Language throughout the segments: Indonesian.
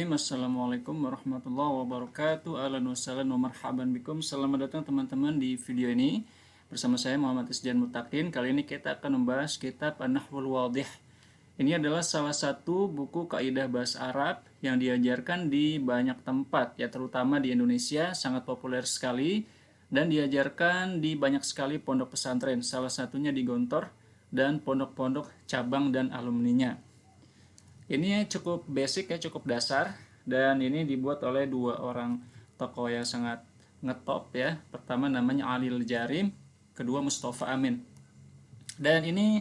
Bismillahirrahmanirrahim. Assalamualaikum warahmatullahi wabarakatuh. Ahlan wa sahlan wa marhaban bikum. Selamat datang teman-teman di video ini. Bersama saya Muhammad Isjan Mutakin. Kali ini kita akan membahas kitab An-Nahwul Wadih. Ini adalah salah satu buku kaidah bahasa Arab yang diajarkan di banyak tempat, ya terutama di Indonesia, sangat populer sekali dan diajarkan di banyak sekali pondok pesantren, salah satunya di Gontor dan pondok-pondok cabang dan alumninya. Ini cukup basic ya, cukup dasar, dan ini dibuat oleh dua orang tokoh yang sangat ngetop ya. Pertama namanya Ali Al-Jarim, kedua Mustafa Amin. Dan ini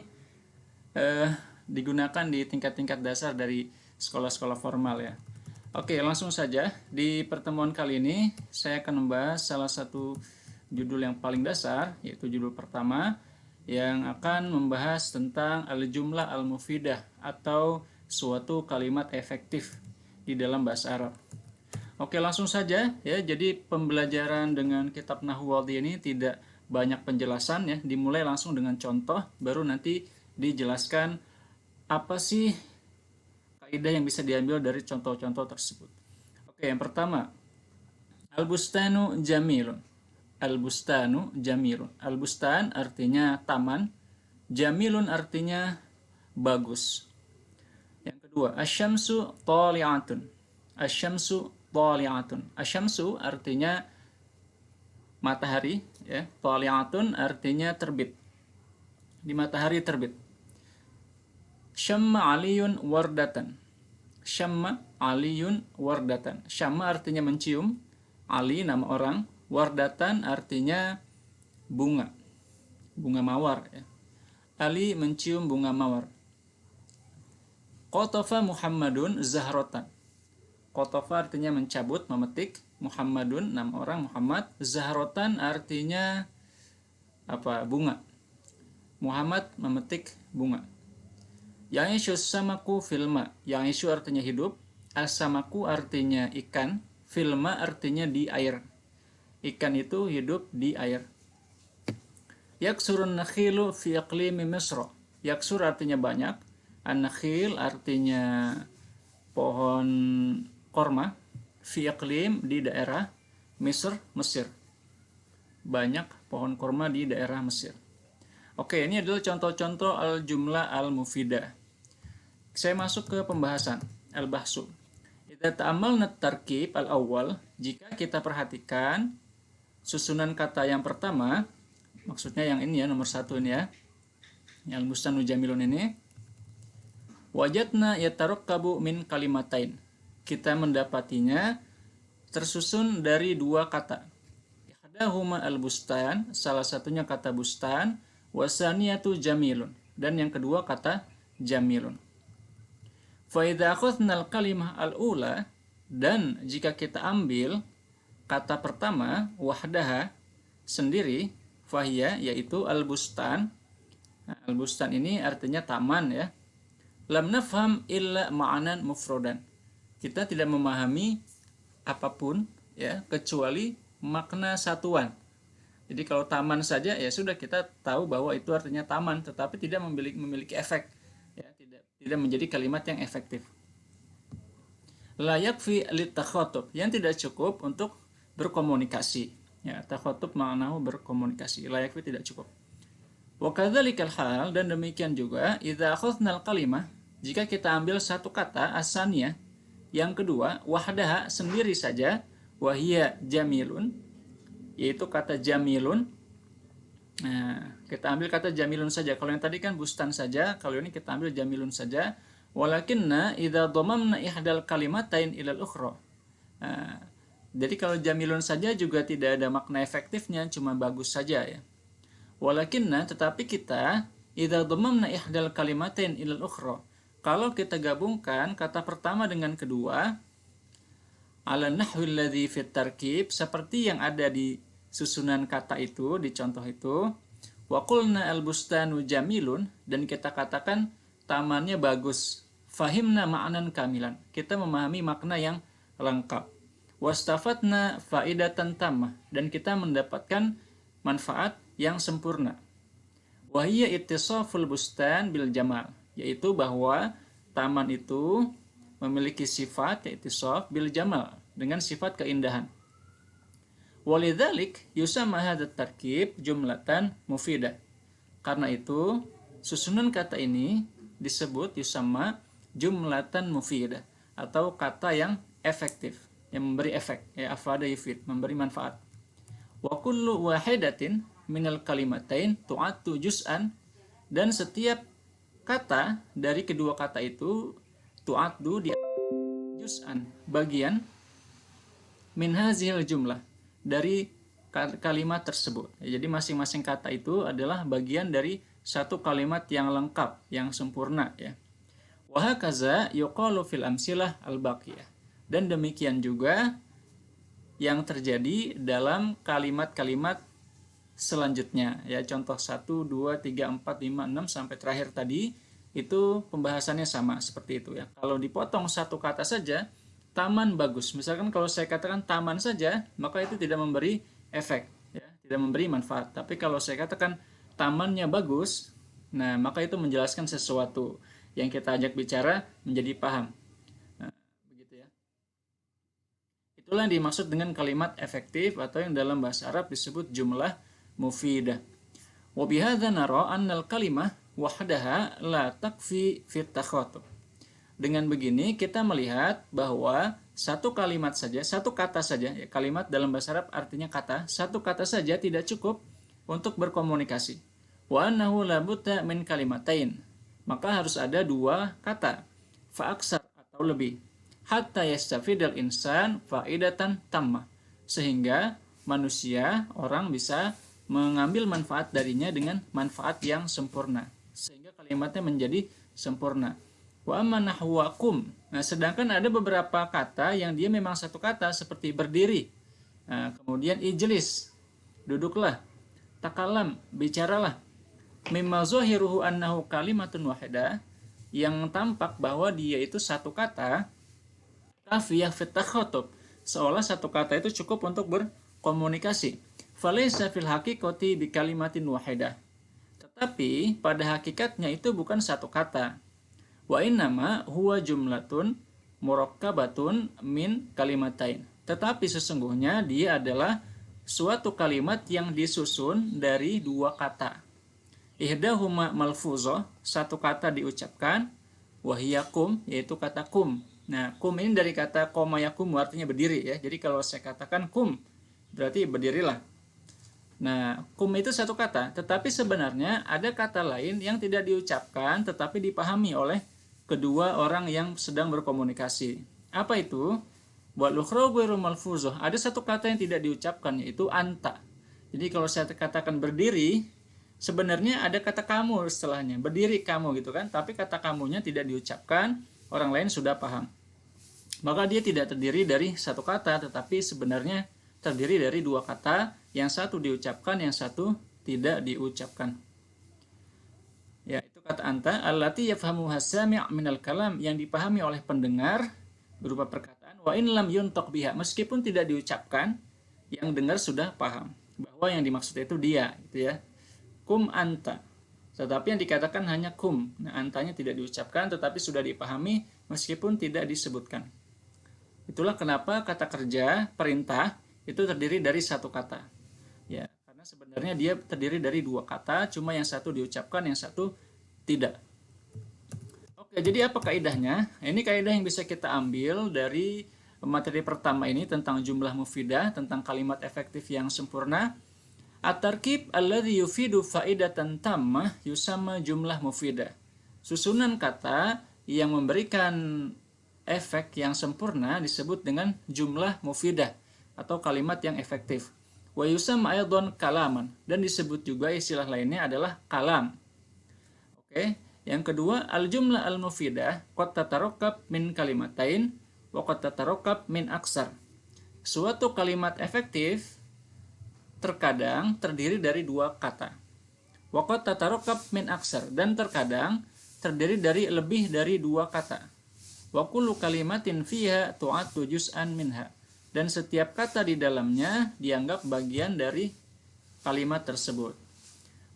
digunakan di tingkat-tingkat dasar dari sekolah-sekolah formal ya. Oke, langsung saja. Di pertemuan kali ini saya akan membahas salah satu judul yang paling dasar, yaitu judul pertama yang akan membahas tentang al-jumlah al-mufidah atau suatu kalimat efektif di dalam bahasa Arab. Oke, langsung saja ya. Jadi pembelajaran dengan kitab Nahwu Wadih ini tidak banyak penjelasan ya, dimulai langsung dengan contoh, baru nanti dijelaskan apa sih kaidah yang bisa diambil dari contoh-contoh tersebut. Oke, yang pertama, al-bustanu jamilun. Al-bustanu jamilun. Al-bustan artinya taman, jamilun artinya bagus. Yang kedua, asyamsu tali'atun. Asyamsu tali'atun. Asyamsu artinya matahari ya, tali'atun artinya terbit. Di matahari terbit. Syamma aliyun wardatan. Syamma aliyun wardatan. Syamma artinya mencium, Ali nama orang, wardatan artinya bunga. Bunga mawar ya. Ali mencium bunga mawar. Qatafa Muhammadun zahratan. Qatafa artinya mencabut, memetik. Muhammadun nama orang Muhammad. Zahratan artinya apa? Bunga. Muhammad memetik bunga. Ya'ishu samaku filma. Ya'ishu artinya hidup. As-samaku artinya ikan. Filma artinya di air. Ikan itu hidup di air. Yaksurun nakhilu fi iqlimi Misra. Yaksur artinya banyak. An-nakhil artinya pohon korma. Fi iqlim di daerah Misr, Mesir. Banyak pohon korma di daerah Mesir. Oke, ini adalah contoh-contoh al-jumlah al-mufidah. Saya masuk ke pembahasan al-bahsu. Idza ta'ammalna at-tarkib al-awwal, jika kita perhatikan susunan kata yang pertama, maksudnya yang ini ya, nomor 1 ini ya. Yang al-bustanu jamilun ini. Wajadna yatarakkabu min kalimatain. Kita mendapatinya tersusun dari dua kata. Ihdahuma al-bustan, salah satunya kata bustan, wasaniyatu jamilun, dan yang kedua kata jamilun. Fa idza akhadna al-kalimah al-ula, dan jika kita ambil kata pertama wahdaha sendiri, fahiya yaitu al-bustan. Nah, al-bustan ini artinya taman ya. Lam nafham illa ma'anan mufrodan. Kita tidak memahami apapun ya kecuali makna satuan. Jadi kalau taman saja ya sudah kita tahu bahwa itu artinya taman, tetapi tidak memiliki efek ya, tidak menjadi kalimat yang efektif. La yakfi litakhatub, yang tidak cukup untuk berkomunikasi. Ya, takhatub maknahu berkomunikasi. La yakfi tidak cukup. Wa kadzalikal hal, dan demikian juga idza akhadna al-kalimah, jika kita ambil satu kata asaniyah, yang kedua wahdaha sendiri saja, wahia jamilun, yaitu kata jamilun. Nah, kita ambil kata jamilun saja. Kalau yang tadi kan bustan saja, kalau ini kita ambil jamilun saja. Walakinna idza dhammamna ihdal kalimatain ilal ukhra. Nah, jadi kalau jamilun saja juga tidak ada makna efektifnya, cuma bagus saja ya. Walakinna, tetapi kita idza dhammamna ihdal kalimatain ilal ukhra, kalau kita gabungkan kata pertama dengan kedua, ala nahwil ladzi fit tarkib, seperti yang ada di susunan kata itu, di contoh itu, wa qulna al-bustanu jamilun, dan kita katakan tamannya bagus, fahimna ma'nan kamilan, kita memahami makna yang lengkap, wastafatna faidatan tammah, dan kita mendapatkan manfaat yang sempurna. Wahiyya ittisaful bustan bil jamal, yaitu bahwa taman itu memiliki sifat yaitu sof bil jamal, dengan sifat keindahan. Walidzalik yusamma hadzal tarkib jumlatan mufidah. Karena itu susunan kata ini disebut yusamma jumlatan mufidah, atau kata yang efektif, yang memberi efek, ya afada yufid, memberi manfaat. Wa kullu wahidatin minal kalimatain tu'attu juz'an, dan setiap kata dari kedua kata itu tu'attu di juz'an, bagian, min hazil jumlah, dari kalimat tersebut. Jadi masing-masing kata itu adalah bagian dari satu kalimat yang lengkap, yang sempurna, ya. Wa hakaza yuqalu fil amsilah al-baqiyah. Dan demikian juga yang terjadi dalam kalimat-kalimat selanjutnya, ya. Contoh 1, 2, 3, 4, 5, 6 sampai terakhir tadi itu pembahasannya sama seperti itu, ya. Kalau dipotong satu kata saja, taman bagus. Misalkan kalau saya katakan taman saja, maka itu tidak memberi efek, ya, tidak memberi manfaat. Tapi kalau saya katakan tamannya bagus, nah maka itu menjelaskan sesuatu yang kita ajak bicara menjadi paham. Nah, begitu, ya. Itulah yang dimaksud dengan kalimat efektif, atau yang dalam bahasa Arab disebut jumlah mufidah. Wa bihadza nara annal kalimah wahdaha la takfi fit takhatub. Dengan begini kita melihat bahwa satu kalimat saja, satu kata saja, ya, kalimat dalam bahasa Arab artinya kata, satu kata saja tidak cukup untuk berkomunikasi. Wa annahu la budda min kalimatain. Maka harus ada dua kata, fa aksar atau lebih, hatta yastafidal insan faidatan tammah, sehingga manusia, orang bisa mengambil manfaat darinya dengan manfaat yang sempurna, sehingga kalimatnya menjadi sempurna. Wa amma nahwa kum. Nah, sedangkan ada beberapa kata yang dia memang satu kata, seperti berdiri. Nah, kemudian ijlis, duduklah. Takalam, bicaralah. Mimma zahiruhu annahu kalimatun wahidah, yang tampak bahwa dia itu satu kata, kafiyah fit takhatub, seolah satu kata itu cukup untuk berkomunikasi. Falaysa fil haqiqati bi kalimatin wahidah. Tetapi pada hakikatnya itu bukan satu kata. Wa innama huwa jumlatun murakkabatun min kalimatain. Tetapi sesungguhnya dia adalah suatu kalimat yang disusun dari dua kata. Ihdahuma malfuzah, satu kata diucapkan, wahiyakum, yaitu kata kum. Nah, kum ini dari kata qoma yakum, artinya berdiri, ya. Jadi kalau saya katakan kum, berarti berdirilah. Nah, kum itu satu kata, tetapi sebenarnya ada kata lain yang tidak diucapkan tetapi dipahami oleh kedua orang yang sedang berkomunikasi. Apa itu? Wal ukhra ghairu malfuzah. Ada satu kata yang tidak diucapkan, yaitu anta. Jadi kalau saya katakan berdiri, sebenarnya ada kata kamu setelahnya, berdiri kamu gitu kan, tapi kata kamunya tidak diucapkan, orang lain sudah paham. Maka dia tidak terdiri dari satu kata, tetapi sebenarnya terdiri dari dua kata, yang satu diucapkan, yang satu tidak diucapkan. Ya, itu kata anta, allati yafhamu hasami' minal kalam, yang dipahami oleh pendengar berupa perkataan, wa in lam yuntaq biha, meskipun tidak diucapkan, yang dengar sudah paham bahwa yang dimaksud itu dia, gitu ya. Kum anta. Tetapi yang dikatakan hanya kum. Nah, antanya tidak diucapkan tetapi sudah dipahami meskipun tidak disebutkan. Itulah kenapa kata kerja, perintah, itu terdiri dari satu kata. Ya, karena sebenarnya dia terdiri dari dua kata, cuma yang satu diucapkan, yang satu tidak. Oke, jadi apa kaidahnya? Ini kaidah yang bisa kita ambil dari materi pertama ini tentang jumlah mufidah, tentang kalimat efektif yang sempurna. At-tarkib alladhi yufidu faidatan tammah yusamma jumlah mufidah. Susunan kata yang memberikan efek yang sempurna disebut dengan jumlah mufidah atau kalimat yang efektif. Wa yusamma aidan kalaman, dan disebut juga istilah lainnya adalah kalam. Oke, yang kedua al-jumlah al-mufidah qad tatarakkab min kalimatain wa qad tatarakkab min aksar. Suatu kalimat efektif terkadang terdiri dari dua kata. Wa qad tatarakkab min aksar, dan terkadang terdiri dari lebih dari dua kata. Wa kullu kalimatin fiha tu'attu juz'an minha, dan setiap kata di dalamnya dianggap bagian dari kalimat tersebut.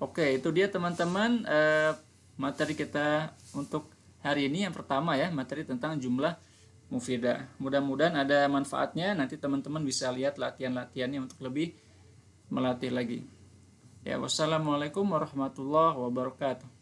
Oke, itu dia teman-teman materi kita untuk hari ini yang pertama ya, materi tentang jumlah mufidah. Mudah-mudahan ada manfaatnya, nanti teman-teman bisa lihat latihan-latihannya untuk lebih melatih lagi. Ya, wassalamualaikum warahmatullahi wabarakatuh.